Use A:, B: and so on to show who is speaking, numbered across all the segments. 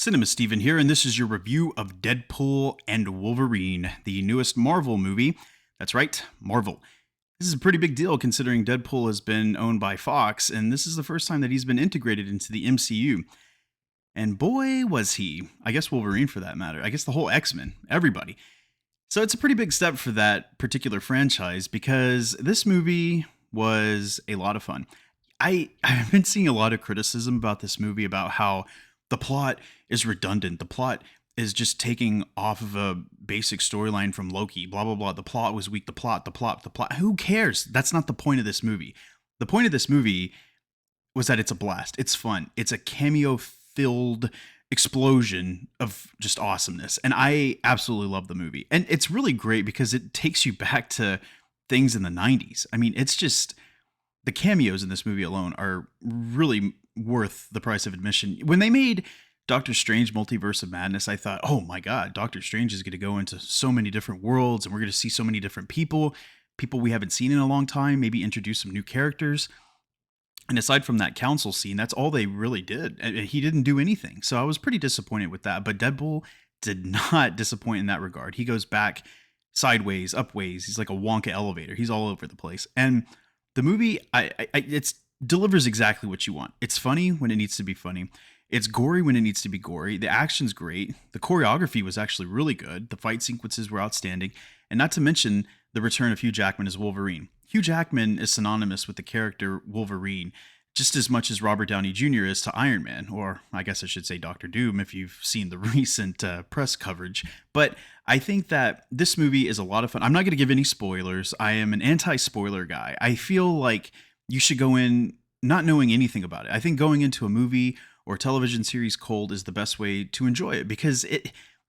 A: Cinema Steven here, and this is your review of Deadpool and Wolverine, the newest Marvel movie. That's right, Marvel. This is a pretty big deal considering Deadpool has been owned by Fox, and this is the first time that he's been integrated into the MCU. And boy, was he. I guess Wolverine for that matter. I guess the whole X-Men, everybody. So it's a pretty big step for that particular franchise because this movie was a lot of fun. I've been seeing a lot of criticism about this movie about how the plot is redundant. The plot is just taking off of a basic storyline from Loki, blah, blah, blah. The plot was weak. The plot. Who cares? That's not the point of this movie. The point of this movie was that it's a blast. It's fun. It's a cameo-filled explosion of just awesomeness. And I absolutely love the movie. And it's really great because it takes you back to things in the 90s. I mean, it's just the cameos in this movie alone are really worth the price of admission. When they made Doctor Strange Multiverse of Madness, I thought, oh my God, Doctor Strange is going to go into so many different worlds and we're going to see so many different people we haven't seen in a long time, maybe introduce some new characters. And aside from that council scene, that's all they really did. He didn't do anything. So I was pretty disappointed with that. But Deadpool did not disappoint in that regard. He goes back sideways, upways. He's like a Wonka elevator. He's all over the place. And the movie, it's delivers exactly what you want. It's funny when it needs to be funny. It's gory when it needs to be gory. The action's great. The choreography was actually really good. The fight sequences were outstanding. And not to mention the return of Hugh Jackman as Wolverine. Hugh Jackman is synonymous with the character Wolverine just as much as Robert Downey Jr. is to Iron Man, or I guess I should say Doctor Doom if you've seen the recent press coverage. But I think that this movie is a lot of fun. I'm not going to give any spoilers. I am an anti-spoiler guy. I feel like you should go in not knowing anything about it. I think going into a movie or television series cold is the best way to enjoy it because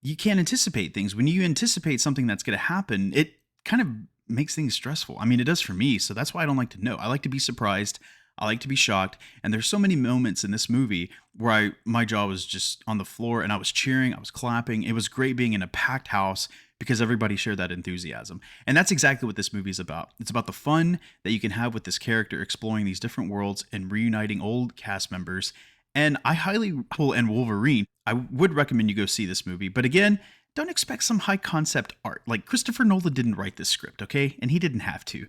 A: you can't anticipate things. When you anticipate something that's going to happen, it kind of makes things stressful. I mean, it does for me, so that's why I don't like to know. I like to be surprised. I like to be shocked. And there's so many moments in this movie where my jaw was just on the floor and I was cheering, I was clapping. It was great being in a packed house because everybody shared that enthusiasm. And that's exactly what this movie is about. It's about the fun that you can have with this character exploring these different worlds and reuniting old cast members. And I highly, and Wolverine, I would recommend you go see this movie. But again, don't expect some high concept art. Like Christopher Nolan didn't write this script, okay? And he didn't have to.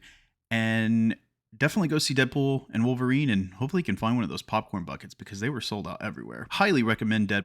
A: And definitely go see Deadpool and Wolverine and hopefully you can find one of those popcorn buckets because they were sold out everywhere. Highly recommend Deadpool.